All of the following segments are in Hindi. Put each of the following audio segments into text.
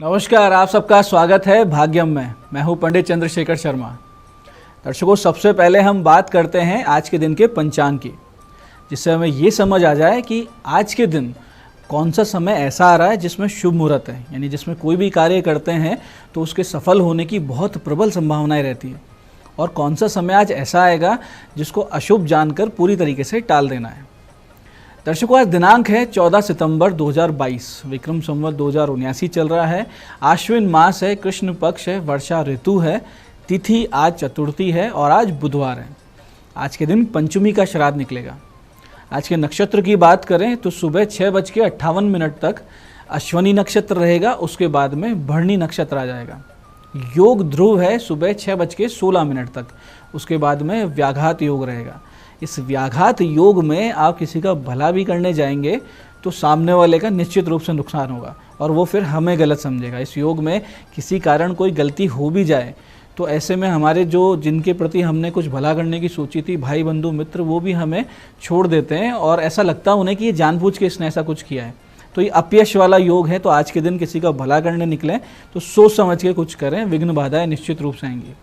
नमस्कार, आप सबका स्वागत है भाग्यम में। मैं हूं पंडित चंद्रशेखर शर्मा। दर्शकों, सबसे पहले हम बात करते हैं आज के दिन के पंचांग की, जिससे हमें ये समझ आ जाए कि आज के दिन कौन सा समय ऐसा आ रहा है जिसमें शुभ मुहूर्त है, यानी जिसमें कोई भी कार्य करते हैं तो उसके सफल होने की बहुत प्रबल संभावनाएं रहती है, और कौन सा समय आज ऐसा आएगा जिसको अशुभ जानकर पूरी तरीके से टाल देना है। दर्शकों, आज दिनांक है 14 सितंबर 2022, विक्रम संवत 2079 चल रहा है। आश्विन मास है, कृष्ण पक्ष है, वर्षा ऋतु है, तिथि आज चतुर्थी है और आज बुधवार है। आज के दिन पंचमी का श्राद्ध निकलेगा। आज के नक्षत्र की बात करें तो सुबह 6:58 तक अश्वनी नक्षत्र रहेगा, उसके बाद में भरणी नक्षत्र आ जाएगा। योग ध्रुव है सुबह 6:16 तक, उसके बाद में व्याघात योग रहेगा। इस व्याघात योग में आप किसी का भला भी करने जाएंगे तो सामने वाले का निश्चित रूप से नुकसान होगा और वो फिर हमें गलत समझेगा। इस योग में किसी कारण कोई गलती हो भी जाए तो ऐसे में हमारे जिनके प्रति हमने कुछ भला करने की सोची थी, भाई बंधु मित्र, वो भी हमें छोड़ देते हैं और ऐसा लगता है उन्हें कि ये जानबूझ के इसने ऐसा कुछ किया है। तो ये अपयश वाला योग है। तो आज के दिन किसी का भला करने निकलें तो सोच समझ के कुछ करें, विघ्न बाधाएं निश्चित रूप से आएंगी।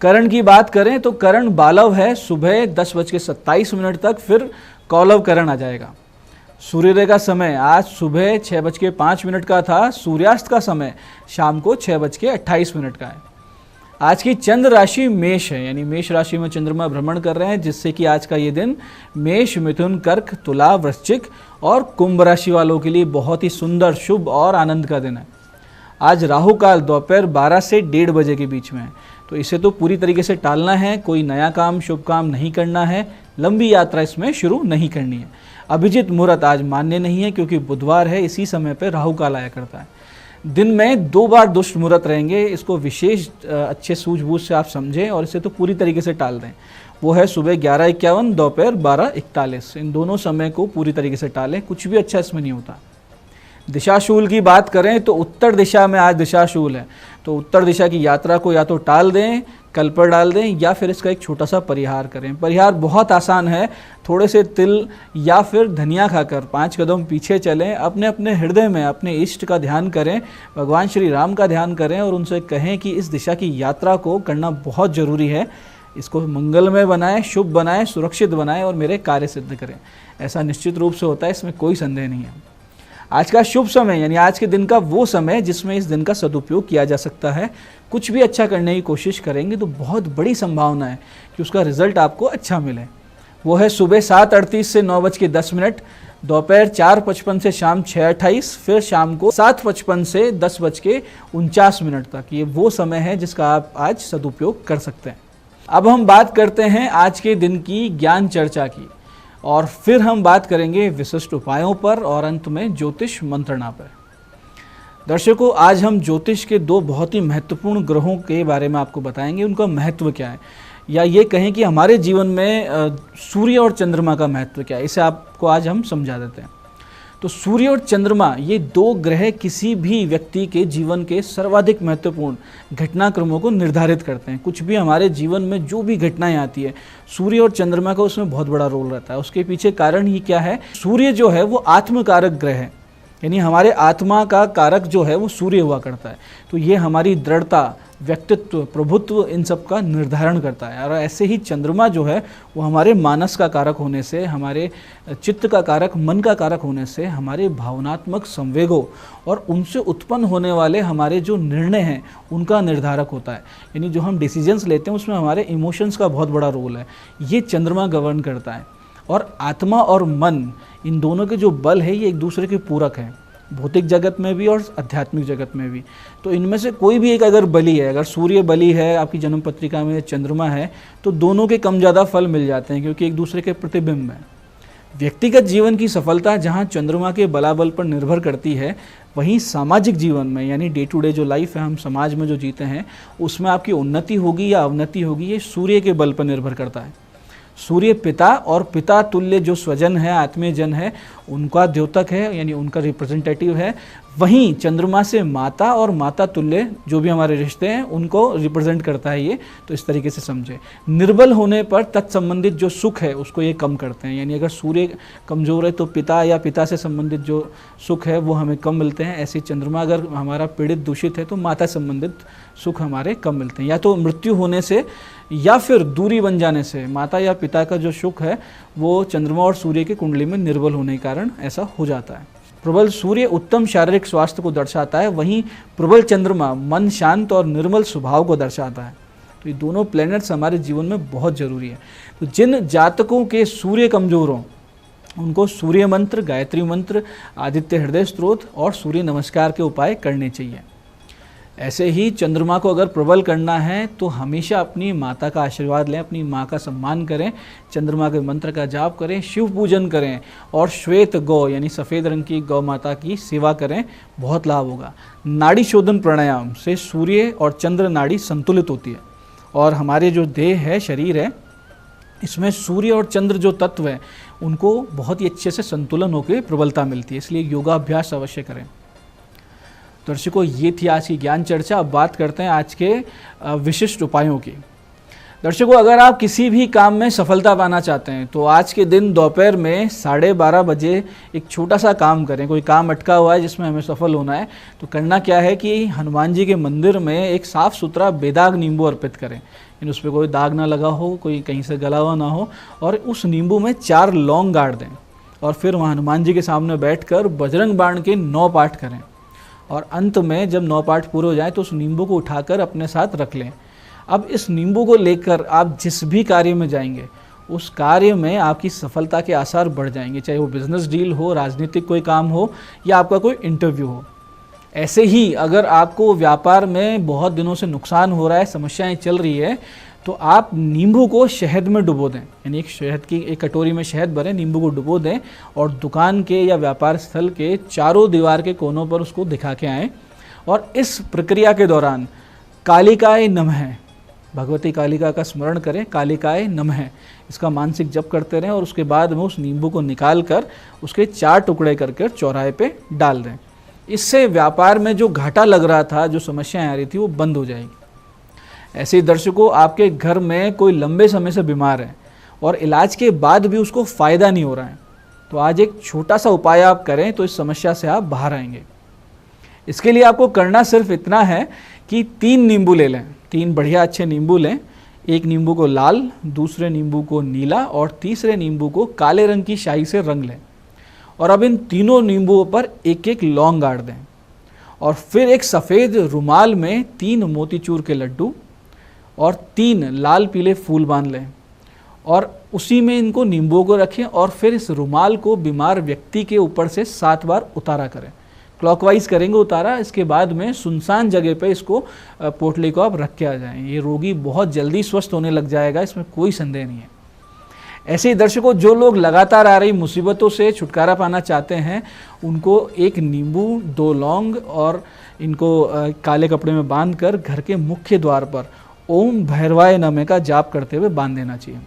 करण की बात करें तो करण बालव है सुबह 10:27 तक, फिर कौलव करण आ जाएगा। सूर्योदय का समय आज सुबह 6:05 का था। सूर्यास्त का समय शाम को 6:28 का है। आज की चंद्र राशि मेष है, यानी मेष राशि में चंद्रमा भ्रमण कर रहे हैं, जिससे कि आज का ये दिन मेष, मिथुन, कर्क, तुला, वृश्चिक और कुंभ राशि वालों के लिए बहुत ही सुंदर, शुभ और आनंद का दिन है। आज राहु काल दोपहर 12 से 1:30 बजे के बीच में है, तो इसे तो पूरी तरीके से टालना है। कोई नया काम, शुभ काम नहीं करना है, लंबी यात्रा इसमें शुरू नहीं करनी है। अभिजित मुहूर्त आज मान्य नहीं है क्योंकि बुधवार है, इसी समय पर राहु काल आया करता है। दिन में 2 बार दुष्ट मुहूर्त रहेंगे, इसको विशेष अच्छे सूझबूझ से आप समझें और इसे तो पूरी तरीके से टाल दें। वो है सुबह 11:51, दोपहर 12:41। इन दोनों समय को पूरी तरीके से टालें, कुछ भी अच्छा इसमें नहीं होता। दिशाशूल की बात करें तो उत्तर दिशा में आज दिशाशूल है, तो उत्तर दिशा की यात्रा को या तो टाल दें, कल पर डाल दें, या फिर इसका एक छोटा सा परिहार करें। परिहार बहुत आसान है, थोड़े से तिल या फिर धनिया खाकर 5 कदम पीछे चलें, अपने अपने हृदय में अपने इष्ट का ध्यान करें, भगवान श्री राम का ध्यान करें और उनसे कहें कि इस दिशा की यात्रा को करना बहुत ज़रूरी है। इसको मंगलमय बनाएं, शुभ बनाएं, सुरक्षित बनाएं और मेरे कार्य सिद्ध करें। ऐसा निश्चित रूप से होता है, इसमें कोई संदेह नहीं है। आज का शुभ समय यानी आज के दिन का वो समय जिसमें इस दिन का सदुपयोग किया जा सकता है। कुछ भी अच्छा करने की कोशिश करेंगे तो बहुत बड़ी संभावना है कि उसका रिजल्ट आपको अच्छा मिले। वो है सुबह 7:38 से 9:10, दोपहर 4:55 से शाम 6:28, फिर शाम को 7:55 से 10:49 तक। ये वो समय है जिसका आप आज सदुपयोग कर सकते हैं। अब हम बात करते हैं आज के दिन की ज्ञान चर्चा की, और फिर हम बात करेंगे विशिष्ट उपायों पर और अंत में ज्योतिष मंत्रणा पर। दर्शकों, आज हम ज्योतिष के 2 बहुत ही महत्वपूर्ण ग्रहों के बारे में आपको बताएंगे, उनका महत्व क्या है, या ये कहें कि हमारे जीवन में सूर्य और चंद्रमा का महत्व क्या है, इसे आपको आज हम समझा देते हैं। तो सूर्य और चंद्रमा ये 2 ग्रह किसी भी व्यक्ति के जीवन के सर्वाधिक महत्वपूर्ण घटनाक्रमों को निर्धारित करते हैं। कुछ भी हमारे जीवन में जो भी घटनाएं आती है, सूर्य और चंद्रमा का उसमें बहुत बड़ा रोल रहता है। उसके पीछे कारण ही क्या है? सूर्य जो है वो आत्मकारक ग्रह है, यानी हमारे आत्मा का कारक जो है वो सूर्य हुआ करता है। तो ये हमारी दृढ़ता, व्यक्तित्व, प्रभुत्व, इन सब का निर्धारण करता है। और ऐसे ही चंद्रमा जो है वो हमारे मानस का कारक होने से, हमारे चित्त का कारक, मन का कारक होने से, हमारे भावनात्मक संवेगों और उनसे उत्पन्न होने वाले हमारे जो निर्णय हैं उनका निर्धारक होता है। यानी जो हम डिसीजंस लेते हैं उसमें हमारे इमोशंस का बहुत बड़ा रोल है, ये चंद्रमा गवर्न करता है। और आत्मा और मन, इन दोनों के जो बल है ये एक दूसरे के पूरक हैं, भौतिक जगत में भी और आध्यात्मिक जगत में भी। तो इनमें से कोई भी एक अगर बली है, अगर सूर्य बली है आपकी जन्म पत्रिका में, चंद्रमा है, तो दोनों के कम ज़्यादा फल मिल जाते हैं क्योंकि एक दूसरे के प्रतिबिंब हैं। व्यक्तिगत जीवन की सफलता जहाँ चंद्रमा के बलाबल पर निर्भर करती है, वहीं सामाजिक जीवन में यानी डे टू डे जो लाइफ है, हम समाज में जो जीते हैं, उसमें आपकी उन्नति होगी या अवनति होगी, ये सूर्य के बल पर निर्भर करता है। सूर्य पिता और पिता तुल्य जो स्वजन है, आत्मीय जन है, उनका द्योतक है, यानी उनका रिप्रेजेंटेटिव है। वहीं चंद्रमा से माता और माता तुल्य जो भी हमारे रिश्ते हैं उनको रिप्रेजेंट करता है ये, तो इस तरीके से समझे। निर्बल होने पर तत्संबंधित जो सुख है उसको ये कम करते हैं, यानी अगर सूर्य कमज़ोर है तो पिता या पिता से संबंधित जो सुख है वो हमें कम मिलते हैं। ऐसे चंद्रमा अगर हमारा पीड़ित दूषित है तो माता संबंधित सुख हमारे कम मिलते हैं, या तो मृत्यु होने से या फिर दूरी बन जाने से। माता या पिता का जो सुख है वो चंद्रमा और सूर्य की कुंडली में निर्बल होने के कारण ऐसा हो जाता है। प्रबल सूर्य उत्तम शारीरिक स्वास्थ्य को दर्शाता है, वहीं प्रबल चंद्रमा मन शांत और निर्मल स्वभाव को दर्शाता है। तो ये दोनों प्लैनेट्स हमारे जीवन में बहुत ज़रूरी है। तो जिन जातकों के सूर्य कमज़ोर हों उनको सूर्य मंत्र, गायत्री मंत्र, आदित्य हृदय स्तोत्र और सूर्य नमस्कार के उपाय करने चाहिए। ऐसे ही चंद्रमा को अगर प्रबल करना है तो हमेशा अपनी माता का आशीर्वाद लें, अपनी माँ का सम्मान करें, चंद्रमा के मंत्र का जाप करें, शिव पूजन करें और श्वेत गौ यानी सफ़ेद रंग की गौ माता की सेवा करें, बहुत लाभ होगा। नाड़ी शोधन प्राणायाम से सूर्य और चंद्र नाड़ी संतुलित होती है और हमारे जो देह है, शरीर है, इसमें सूर्य और चंद्र जो तत्व है उनको बहुत ही अच्छे से संतुलन होकर प्रबलता मिलती है, इसलिए योगाभ्यास अवश्य करें। दर्शकों, ये थी आज की ज्ञान चर्चा। अब बात करते हैं आज के विशिष्ट उपायों की। दर्शकों, अगर आप किसी भी काम में सफलता पाना चाहते हैं तो आज के दिन दोपहर में 12:30 बजे एक छोटा सा काम करें। कोई काम अटका हुआ है जिसमें हमें सफल होना है तो करना क्या है कि हनुमान जी के मंदिर में एक साफ़ सुथरा बेदाग नींबू अर्पित करें, यानी उस पर कोई दाग ना लगा हो, कोई कहीं से गला हुआ ना हो, और उस नींबू में 4 लौंग गाड़ दें और फिर वहाँ हनुमान जी के सामने बैठकर बजरंग बाण के 9 पाठ करें और अंत में जब 9 पाठ पूरे हो जाए तो उस नींबू को उठाकर अपने साथ रख लें। अब इस नींबू को लेकर आप जिस भी कार्य में जाएंगे उस कार्य में आपकी सफलता के आसार बढ़ जाएंगे, चाहे वो बिजनेस डील हो, राजनीतिक कोई काम हो या आपका कोई इंटरव्यू हो। ऐसे ही अगर आपको व्यापार में बहुत दिनों से नुकसान हो रहा है, समस्याएं चल रही है, तो आप नींबू को शहद में डुबो दें, यानी एक शहद की एक कटोरी में शहद भरें, नींबू को डुबो दें और दुकान के या व्यापार स्थल के चारों दीवार के कोनों पर उसको दिखा के आएँ। और इस प्रक्रिया के दौरान कालिकाय नमः, भगवती कालिका का स्मरण करें, कालिकाय नमः, इसका मानसिक जप करते रहें और उसके बाद में उस नींबू को निकाल कर उसके 4 टुकड़े करके चौराहे पे डाल दें। इससे व्यापार में जो घाटा लग रहा था, जो समस्याएं आ रही थी, वो बंद हो जाएगी। ऐसे ही दर्शकों, आपके घर में कोई लंबे समय से बीमार है और इलाज के बाद भी उसको फ़ायदा नहीं हो रहा है, तो आज एक छोटा सा उपाय आप करें तो इस समस्या से आप बाहर आएंगे। इसके लिए आपको करना सिर्फ इतना है कि 3 नींबू ले लें, 3 बढ़िया अच्छे नींबू लें। एक नींबू को लाल, दूसरे नींबू को नीला और तीसरे नींबू को काले रंग की स्याही से रंग लें और अब इन तीनों नींबुओं पर एक एक लौंग गाड़ दें और फिर एक सफ़ेद रुमाल में 3 मोतीचूर के लड्डू और 3 लाल पीले फूल बांध लें और उसी में इनको नींबुओं को रखें और फिर इस रुमाल को बीमार व्यक्ति के ऊपर से 7 बार उतारा करें। क्लॉकवाइज करेंगे उतारा, इसके बाद में सुनसान जगह पे इसको पोटली को आप रख के आ जाएं। ये रोगी बहुत जल्दी स्वस्थ होने लग जाएगा, इसमें कोई संदेह नहीं है। ऐसे ही दर्शकों, जो लोग लगातार आ रही मुसीबतों से छुटकारा पाना चाहते हैं उनको एक नींबू, 2 लौंग और इनको काले कपड़े में बांधकर घर के मुख्य द्वार पर ओम भैरवाय नमः का जाप करते हुए बांध देना चाहिए।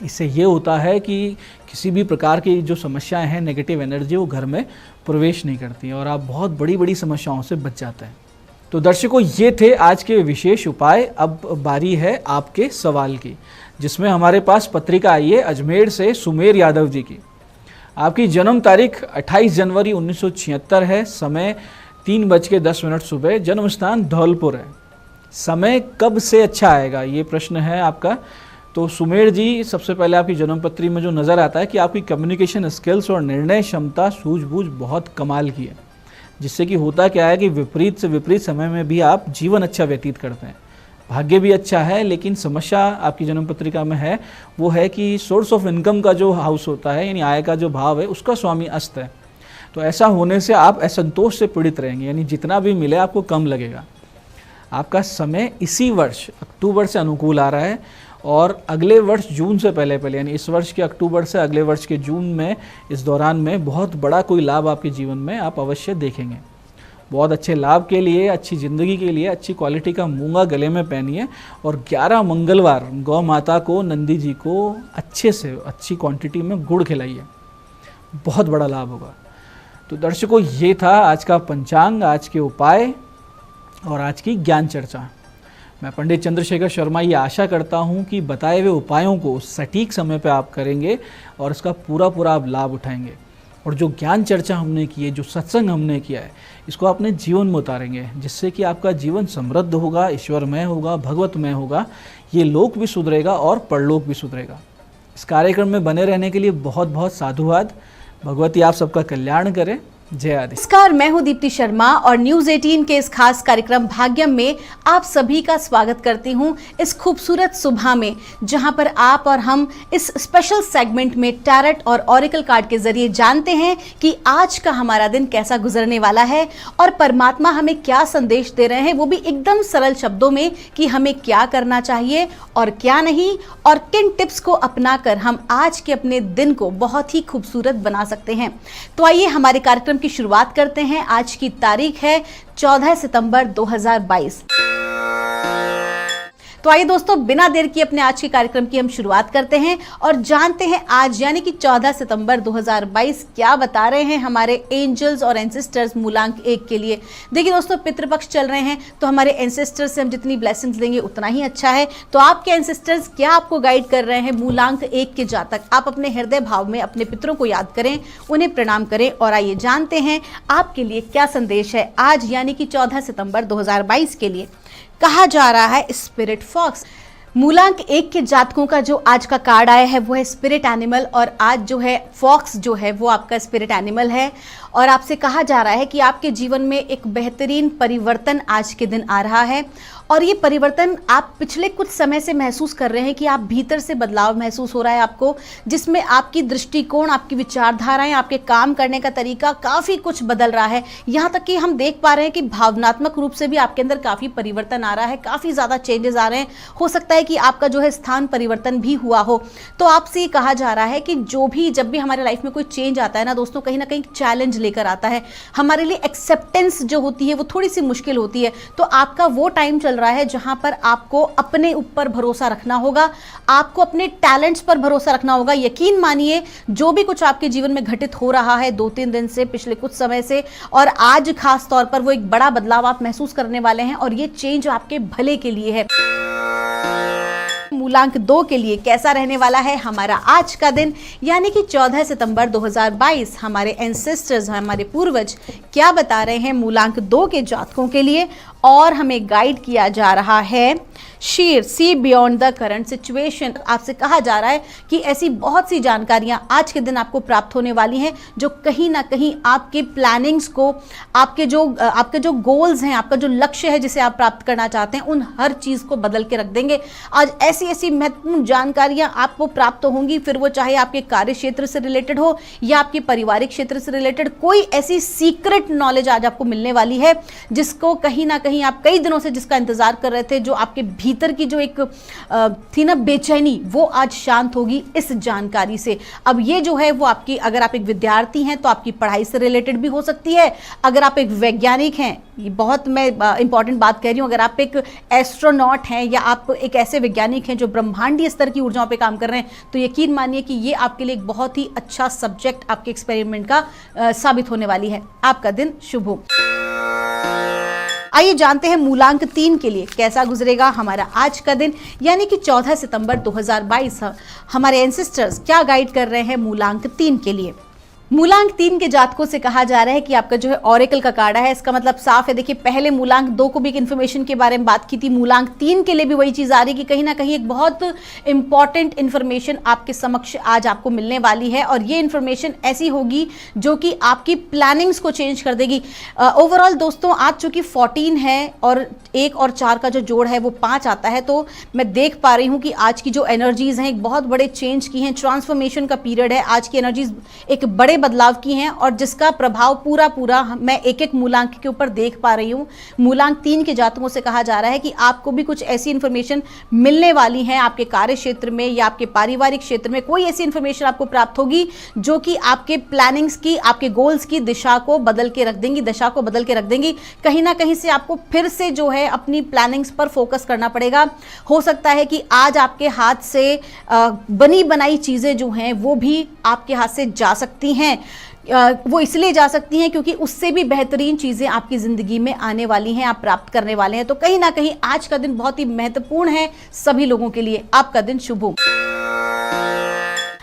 इससे ये होता है कि किसी भी प्रकार की जो समस्याएं हैं, नेगेटिव एनर्जी, वो घर में प्रवेश नहीं करती और आप बहुत बड़ी बड़ी समस्याओं से बच जाते हैं। तो दर्शकों, ये थे आज के विशेष उपाय। अब बारी है आपके सवाल की, जिसमें हमारे पास पत्रिका आई है अजमेर से सुमेर यादव जी की। आपकी जन्म तारीख 28 जनवरी 1976 है, समय 3:10 सुबह, जन्म स्थान धौलपुर है। समय कब से अच्छा आएगा, ये प्रश्न है आपका। तो सुमेर जी, सबसे पहले आपकी जन्म पत्री में जो नज़र आता है कि आपकी कम्युनिकेशन स्किल्स और निर्णय क्षमता, सूझबूझ बहुत कमाल की है, जिससे कि होता क्या है कि विपरीत से विपरीत समय में भी आप जीवन अच्छा व्यतीत करते हैं। भाग्य भी अच्छा है, लेकिन समस्या आपकी जन्म पत्रिका में है वो है कि सोर्स ऑफ इनकम का जो हाउस होता है, यानी आय का जो भाव है, उसका स्वामी अस्त है। तो ऐसा होने से आप असंतोष से पीड़ित रहेंगे, यानी जितना भी मिले आपको कम लगेगा। आपका समय इसी वर्ष अक्टूबर से अनुकूल आ रहा है और अगले वर्ष जून से पहले यानी इस वर्ष के अक्टूबर से अगले वर्ष के जून में, इस दौरान में बहुत बड़ा कोई लाभ आपके जीवन में आप अवश्य देखेंगे। बहुत अच्छे लाभ के लिए, अच्छी ज़िंदगी के लिए अच्छी क्वालिटी का मूंगा गले में पहनिए और 11 मंगलवार गौ माता को, नंदी जी को अच्छे से अच्छी क्वांटिटी में गुड़ खिलाइए, बहुत बड़ा लाभ होगा। तो दर्शकों, ये था आज का पंचांग, आज के उपाय और आज की ज्ञान चर्चा। मैं पंडित चंद्रशेखर शर्मा ये आशा करता हूँ कि बताए हुए उपायों को सटीक समय पर आप करेंगे और इसका पूरा आप लाभ उठाएंगे। और जो ज्ञान चर्चा हमने की है, जो सत्संग हमने किया है, इसको अपने जीवन में उतारेंगे, जिससे कि आपका जीवन समृद्ध होगा, ईश्वरमय होगा, भगवतमय होगा। ये लोक भी सुधरेगा और परलोक भी सुधरेगा। इस कार्यक्रम में बने रहने के लिए बहुत बहुत साधुवाद। भगवती आप सबका कल्याण करे। जय आदि। नमस्कार, मैं हूं दीप्ति शर्मा और न्यूज 18 के इस खास कार्यक्रम भाग्यम में आप सभी का स्वागत करती हूं इस खूबसूरत सुबह में, जहां पर आप और हम इस स्पेशल सेगमेंट में टैरेट और ऑरिकल कार्ड के जरिए जानते हैं कि आज का हमारा दिन कैसा गुजरने वाला है और परमात्मा हमें क्या संदेश दे रहे हैं, वो भी एकदम सरल शब्दों में कि हमें क्या करना चाहिए और क्या नहीं, और किन टिप्स को अपनाकर हम आज के अपने दिन को बहुत ही खूबसूरत बना सकते हैं। तो आइए हमारे कार्यक्रम की शुरुआत करते हैं। आज की तारीख है 14 सितंबर 2022। तो आइए दोस्तों, बिना देर किए अपने आज के कार्यक्रम की हम शुरुआत करते हैं और जानते हैं आज यानी कि 14 सितंबर 2022 क्या बता रहे हैं हमारे एंजल्स और एंसेस्टर्स मूलांक 1 के लिए। देखिए दोस्तों, पितृपक्ष चल रहे हैं तो हमारे एंसेस्टर्स से हम जितनी ब्लेसिंग्स लेंगे उतना ही अच्छा है। तो आपके एंसेस्टर्स क्या आपको गाइड कर रहे हैं मूलांक 1 के जातक, आप अपने हृदय भाव में अपने पितरों को याद करें, उन्हें प्रणाम करें और आइए जानते हैं आपके लिए क्या संदेश है आज यानी कि 14 सितंबर 2022 के लिए। कहा जा रहा है स्पिरिट फॉक्स। मूलांक 1 के जातकों का जो आज का कार्ड आया है वो है स्पिरिट एनिमल, और आज जो है फॉक्स जो है वो आपका स्पिरिट एनिमल है। और आपसे कहा जा रहा है कि आपके जीवन में एक बेहतरीन परिवर्तन आज के दिन आ रहा है, और ये परिवर्तन आप पिछले कुछ समय से महसूस कर रहे हैं कि आप भीतर से बदलाव महसूस हो रहा है आपको, जिसमें आपकी दृष्टिकोण, आपकी विचारधाराएं, आपके काम करने का तरीका काफ़ी कुछ बदल रहा है। यहाँ तक कि हम देख पा रहे हैं कि भावनात्मक रूप से भी आपके अंदर काफ़ी परिवर्तन आ रहा है, काफ़ी ज़्यादा चेंजेस आ रहे हैं। हो सकता है कि आपका जो है स्थान परिवर्तन भी हुआ हो। तो आपसे ये कहा जा रहा है कि जब भी हमारे लाइफ में कोई चेंज आता है ना दोस्तों, कहीं ना कहीं चैलेंज लेकर आता है। हमारे लिए एक्सेप्टेंस जो होती है वो थोड़ी सी मुश्किल होती है। तो आपका वो टाइम चल रहा है जहां पर आपको अपने ऊपर भरोसा रखना होगा, आपको अपने टैलेंट्स पर भरोसा रखना होगा। यकीन मानिए, जो भी कुछ आपके जीवन में घटित हो रहा है 2-3 दिन से, पिछले कुछ समय से और आज खास तौर पर, वो एक बड़ा बदलाव आप महसूस करने वाले हैं और ये चेंज आपके भले के लिए है। मूलांक 2 के लिए कैसा रहने वाला है हमारा आज का दिन यानी कि 14 सितंबर 2022। हमारे एंसेस्टर्स, हमारे पूर्वज क्या बता रहे हैं मूलांक 2 के जातकों के लिए, और हमें गाइड किया जा रहा है शेर, see beyond the current situation. आपसे कहा जा रहा है कि ऐसी बहुत सी जानकारियां आज के दिन आपको प्राप्त होने वाली हैं जो कहीं ना कहीं आपके प्लानिंग्स को, आपके जो गोल्स हैं, आपका जो लक्ष्य है जिसे आप प्राप्त करना चाहते हैं, उन हर चीज़ को बदल के रख देंगे। आज ऐसी महत्वपूर्ण जानकारियां आपको प्राप्त होंगी, फिर वो चाहे आपके कार्य क्षेत्र से रिलेटेड हो या आपके पारिवारिक क्षेत्र से रिलेटेड, कोई ऐसी सीक्रेट नॉलेज आज आपको मिलने वाली है जिसको कहीं ना कहीं आप कई दिनों से जिसका इंतजार कर रहे थे, जो आपके भीतर की जो एक थी ना बेचैनी, वो आज शांत होगी इस जानकारी से। अब ये जो है वो आपकी, अगर आप एक विद्यार्थी हैं तो आपकी पढ़ाई से रिलेटेड भी हो सकती है। अगर आप एक वैज्ञानिक हैं, ये बहुत मैं इंपॉर्टेंट बात कह रही हूँ, अगर आप एक एस्ट्रोनॉट हैं या आप एक ऐसे वैज्ञानिक हैं जो ब्रह्मांडीय स्तर की ऊर्जाओं पे काम कर रहे हैं, तो यकीन मानिए कि ये आपके लिए एक बहुत ही अच्छा सब्जेक्ट आपके एक्सपेरिमेंट का साबित होने वाली है। आपका दिन शुभ हो। आइए जानते हैं मूलांक 3 के लिए कैसा गुजरेगा हमारा आज का दिन यानी कि 14 सितंबर 2022। हमारे एंसेस्टर्स क्या गाइड कर रहे हैं मूलांक 3 के लिए। मूलांक 3 के जातकों से कहा जा रहा है कि आपका जो है ऑरेकल का कार्ड है। इसका मतलब साफ है। देखिए, पहले मूलांक 2 को भी एक इन्फॉर्मेशन के बारे में बात की थी, मूलांक 3 के लिए भी वही चीज आ रही है कि कहीं ना कहीं एक बहुत इंपॉर्टेंट इन्फॉर्मेशन आपके समक्ष आज आपको मिलने वाली है, और ये इन्फॉर्मेशन ऐसी होगी जो कि आपकी प्लानिंग्स को चेंज कर देगी। ओवरऑल दोस्तों, आज चूंकि 14 है और 1 और 4 का जो जोड़ है वो 5 आता है, तो मैं देख पा रही हूँ कि आज की जो एनर्जीज हैं एक बहुत बड़े चेंज की हैं, ट्रांसफॉर्मेशन का पीरियड है। आज की एनर्जीज एक बड़े बदलाव की हैं और जिसका प्रभाव पूरा मैं एक मूलांक के ऊपर देख पा रही हूं। मूलांक 3 के जातकों से कहा जा रहा है कि आपको भी कुछ ऐसी इंफॉर्मेशन मिलने वाली है आपके कार्य क्षेत्र में या आपके पारिवारिक क्षेत्र में। कोई ऐसी इंफॉर्मेशन आपको प्राप्त होगी जो कि आपके प्लानिंग्स की, आपके गोल्स की दिशा को बदल के रख देंगी, दशा को बदल के रख देंगी। कहीं ना कहीं से आपको फिर से जो है अपनी प्लानिंग्स पर फोकस करना पड़ेगा। हो सकता है कि आज आपके हाथ से बनी बनाई चीजें जो हैं वो भी आपके हाथ से जा सकती हैं। वो इसलिए जा सकती हैं क्योंकि उससे भी बेहतरीन चीज़ें आपकी ज़िंदगी में आने वाली हैं, आप प्राप्त करने वाले हैं। तो कहीं ना कहीं आज का दिन बहुत ही महत्वपूर्ण है सभी लोगों के लिए। आपका दिन शुभ हो।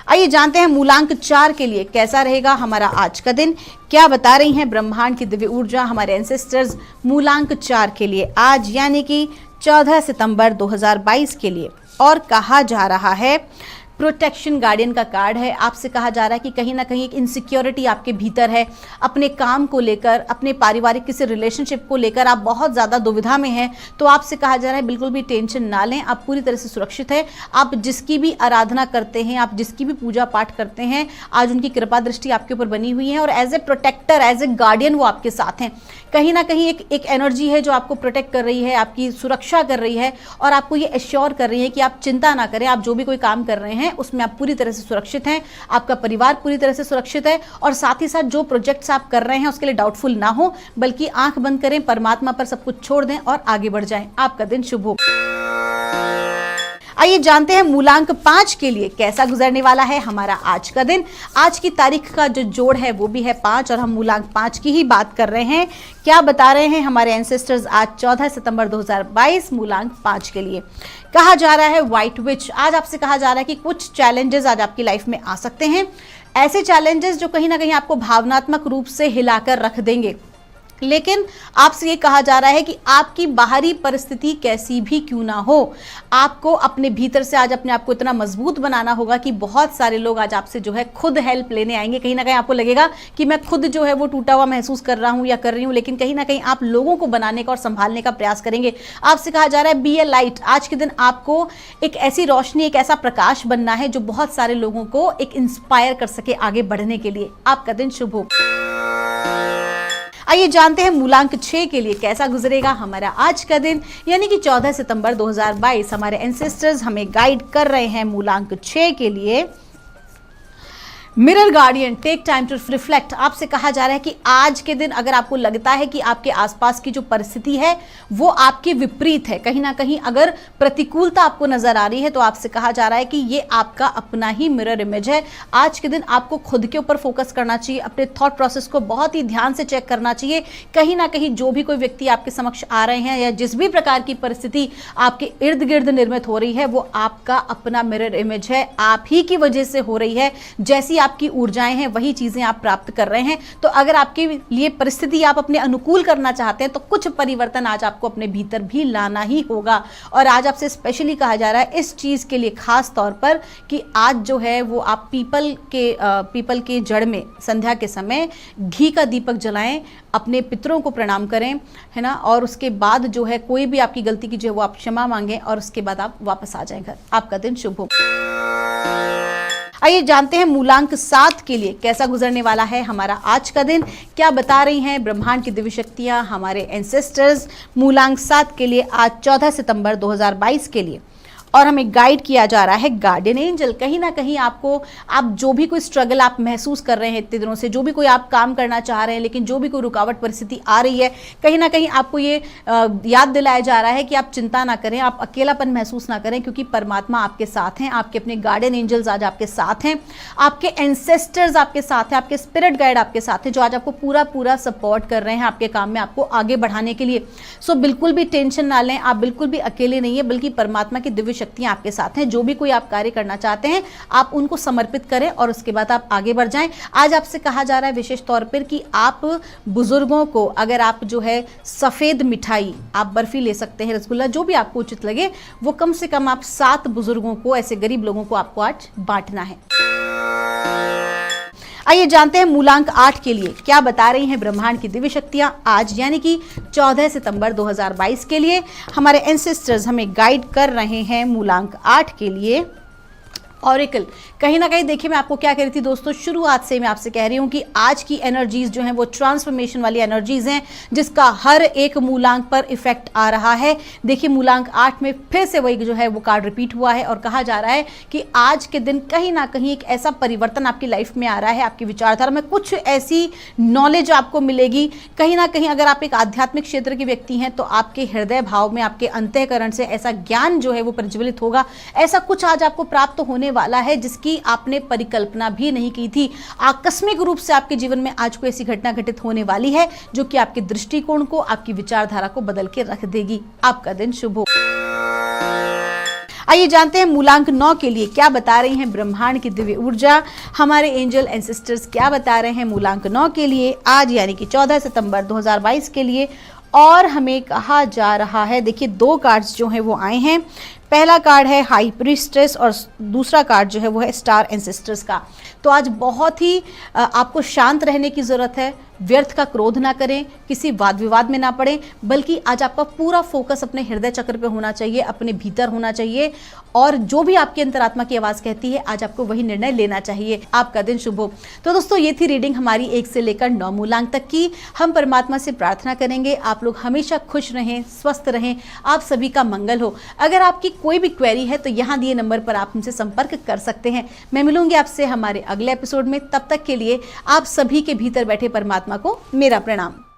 आइए जानते हैं मूलांक 4 के लिए कैसा रहेगा हमारा आज का दिन। क्या बता रही हैं ब्रह्मांड की दिव्य ऊर्जा हमारे एंसेस्टर्स मूलांक 4 के लिए आज यानी कि 14 सितंबर 2022 के लिए। और कहा जा रहा है प्रोटेक्शन गार्डियन का कार्ड है। आपसे कहा जा रहा है कि कहीं ना कहीं एक इनसिक्योरिटी आपके भीतर है, अपने काम को लेकर, अपने पारिवारिक किसी रिलेशनशिप को लेकर आप बहुत ज़्यादा दुविधा में हैं। तो आपसे कहा जा रहा है बिल्कुल भी टेंशन ना लें, आप पूरी तरह से सुरक्षित हैं। आप जिसकी भी आराधना करते हैं, आप जिसकी भी पूजा पाठ करते हैं, आज उनकी कृपा दृष्टि आपके ऊपर बनी हुई है और as a protector, as a guardian वो आपके साथ हैं। कहीं ना कहीं एक एनर्जी है जो आपको प्रोटेक्ट कर रही है, आपकी सुरक्षा कर रही है और आपको ये एश्योर कर रही है कि आप चिंता ना करें। आप जो भी कोई काम कर रहे हैं उसमें आप पूरी तरह से सुरक्षित हैं, आपका परिवार पूरी तरह से सुरक्षित है और साथ ही साथ जो प्रोजेक्ट्स आप कर रहे हैं उसके लिए डाउटफुल ना हो, बल्कि आंख बंद करें, परमात्मा पर सब कुछ छोड़ दें और आगे बढ़ जाएं। आपका दिन शुभ हो। आइए जानते हैं मूलांक 5 के लिए कैसा गुजरने वाला है हमारा आज का दिन। आज की तारीख का जो जोड़ है वो भी है 5 और हम मूलांक 5 की ही बात कर रहे हैं। क्या बता रहे हैं हमारे एंसेस्टर्स आज 14 सितंबर 2022 मूलांक 5 के लिए। कहा जा रहा है व्हाइट विच। आज आपसे कहा जा रहा है कि कुछ चैलेंजेस आज आपकी लाइफ में आ सकते हैं, ऐसे चैलेंजेस जो कहीं ना कहीं आपको भावनात्मक रूप से हिलाकर रख देंगे। लेकिन आपसे ये कहा जा रहा है कि आपकी बाहरी परिस्थिति कैसी भी क्यों ना हो, आपको अपने भीतर से आज अपने आप को इतना मजबूत बनाना होगा कि बहुत सारे लोग आज आपसे जो है खुद हेल्प लेने आएंगे। कहीं ना कहीं आपको लगेगा कि मैं खुद जो है वो टूटा हुआ महसूस कर रहा हूं या कर रही हूं, लेकिन कहीं ना कहीं आप लोगों को बनाने का और संभालने का प्रयास करेंगे। आपसे कहा जा रहा है बी ए लाइट। आज के दिन आपको एक ऐसी रोशनी, एक ऐसा प्रकाश बनना है जो बहुत सारे लोगों को एक इंस्पायर कर सके आगे बढ़ने के लिए। आपका दिन शुभ हो। आइए जानते हैं मूलांक 6 के लिए कैसा गुजरेगा हमारा आज का दिन यानी कि 14 सितंबर 2022। हमारे एंसेस्टर्स हमें गाइड कर रहे हैं मूलांक 6 के लिए। Mirror guardian, take time to reflect. आपसे कहा जा रहा है कि आज के दिन अगर आपको लगता है कि आपके आसपास की जो परिस्थिति है वो आपके विपरीत है, कहीं ना कहीं अगर प्रतिकूलता आपको नजर आ रही है, तो आपसे कहा जा रहा है कि ये आपका अपना ही मिरर इमेज है। आज के दिन आपको खुद के ऊपर फोकस करना चाहिए, अपने थॉट प्रोसेस को बहुत ही ध्यान से चेक करना चाहिए। कहीं ना कहीं जो भी कोई व्यक्ति आपके समक्ष आ रहे हैं या जिस भी प्रकार की परिस्थिति आपके इर्द गिर्द निर्मित हो रही है वो आपका अपना मिरर इमेज है, आप ही की वजह से हो रही है। जैसी आपकी ऊर्जाएं हैं वही चीजें आप प्राप्त कर रहे हैं। तो अगर आपके लिए परिस्थिति आप अपने अनुकूल करना चाहते हैं तो कुछ परिवर्तन आज आपको अपने भीतर भी लाना ही होगा। और आज आपसे स्पेशली कहा जा रहा है इस चीज के लिए खास तौर पर कि आज जो है वो आप पीपल के जड़ में संध्या के समय घी का दीपक जलाएं, अपने पितरों को प्रणाम करें, है ना, और उसके बाद जो है कोई भी आपकी गलती की जो है वो आप क्षमा मांगें और उसके बाद आप वापस आ जाएं घर। आपका दिन शुभ हो। आइए जानते हैं मूलांक 7 के लिए कैसा गुजरने वाला है हमारा आज का दिन। क्या बता रही हैं ब्रह्मांड की दिव्य शक्तियां हमारे एंसेस्टर्स मूलांक 7 के लिए आज 14 सितंबर 2022 के लिए। और हमें गाइड किया जा रहा है गार्डियन एंजल। कहीं ना कहीं आपको, आप जो भी कोई स्ट्रगल आप महसूस कर रहे हैं इतने दिनों से, जो भी कोई आप काम करना चाह रहे हैं लेकिन जो भी कोई रुकावट परिस्थिति आ रही है, कहीं ना कहीं आपको ये याद दिलाया जा रहा है कि आप चिंता ना करें, आप अकेलापन महसूस ना करें, क्योंकि परमात्मा आपके साथ हैं, आपके अपने गार्डियन एंजल्स आज आपके साथ हैं, आपके एंसेस्टर्स आपके साथ हैं, आपके स्पिरिट गाइड आपके साथ हैं, जो आज आपको पूरा सपोर्ट कर रहे हैं आपके काम में, आपको आगे बढ़ाने के लिए। सो बिल्कुल भी टेंशन ना लें, आप बिल्कुल भी अकेले नहीं है, बल्कि परमात्मा की दिव्य शक्तियां आपके साथ हैं। जो भी कोई आप कार्य करना चाहते हैं आप उनको समर्पित करें और उसके बाद आप आगे बढ़ जाएं। आज आपसे कहा जा रहा है विशेष तौर पर कि आप बुजुर्गों को, अगर आप जो है सफेद मिठाई, आप बर्फी ले सकते हैं, रसगुल्ला, जो भी आपको उचित लगे, वो कम से कम आप 7 बुजुर्गों को, ऐसे गरीब लोगों को आपको आज बांटना है। आइए जानते हैं मूलांक 8 के लिए क्या बता रही हैं ब्रह्मांड की दिव्य शक्तियां आज यानी कि 14 सितंबर 2022 के लिए। हमारे एंसेस्टर्स हमें गाइड कर रहे हैं मूलांक 8 के लिए। ऑरिकल, कहीं ना कहीं देखिए मैं आपको क्या कह रही थी दोस्तों, शुरुआत से मैं आपसे कह रही हूं कि आज की एनर्जीज जो हैं वो ट्रांसफॉर्मेशन वाली एनर्जीज हैं, जिसका हर एक मूलांक पर इफेक्ट आ रहा है। देखिए मूलांक 8 में फिर से वही जो है वो कार्ड रिपीट हुआ है और कहा जा रहा है कि आज के दिन कहीं ना कहीं एक ऐसा परिवर्तन आपकी लाइफ में आ रहा है, आपकी विचारधारा में कुछ ऐसी नॉलेज आपको मिलेगी। कहीं ना कहीं अगर आप एक आध्यात्मिक क्षेत्र के व्यक्ति हैं तो आपके हृदय भाव में, आपके अंतःकरण से ऐसा ज्ञान जो है वो प्रज्वलित होगा। ऐसा कुछ आज आपको प्राप्त होने वाला है जिसकी आपने परिकल्पना भी नहीं की थी। आकस्मिक रूप से आपके जीवन में आज कोई ऐसी घटना घटित होने वाली है जो कि आपके दृष्टिकोण को, आपकी विचारधारा को बदल के रख देगी। आपका दिन शुभ हो। आइए जानते हैं मूलांक 9 के लिए क्या बता रही हैं ब्रह्मांड की दिव्य ऊर्जा, हमारे एंजल एंसेस्टर्स क्या बता रहे हैं मूलांक 9 के लिए आज यानी कि 14 सितंबर 2022 के लिए। और हमें कहा जा रहा है, देखिए 2 कार्ड्स जो हैं वो आए हैं। पहला कार्ड है हाई प्रीस्टेस और दूसरा कार्ड जो है वो है स्टार एंसेस्टर्स का। तो आज बहुत ही आपको शांत रहने की ज़रूरत है, व्यर्थ का क्रोध ना करें, किसी वाद विवाद में ना पड़ें, बल्कि आज आपका पूरा फोकस अपने हृदय चक्र पे होना चाहिए, अपने भीतर होना चाहिए और जो भी आपकी अंतरात्मा की आवाज़ कहती है आज आपको वही निर्णय लेना चाहिए। आपका दिन शुभ हो। तो दोस्तों ये थी रीडिंग हमारी 1 से लेकर 9 मूलांक तक की। हम परमात्मा से प्रार्थना करेंगे आप लोग हमेशा खुश रहें, स्वस्थ रहें, आप सभी का मंगल हो। अगर आपकी कोई भी क्वेरी है तो यहाँ दिए नंबर पर आप हमसे संपर्क कर सकते हैं। मैं मिलूंगी आपसे हमारे अगले एपिसोड में। तब तक के लिए आप सभी के भीतर बैठे परमात्मा को मेरा प्रणाम।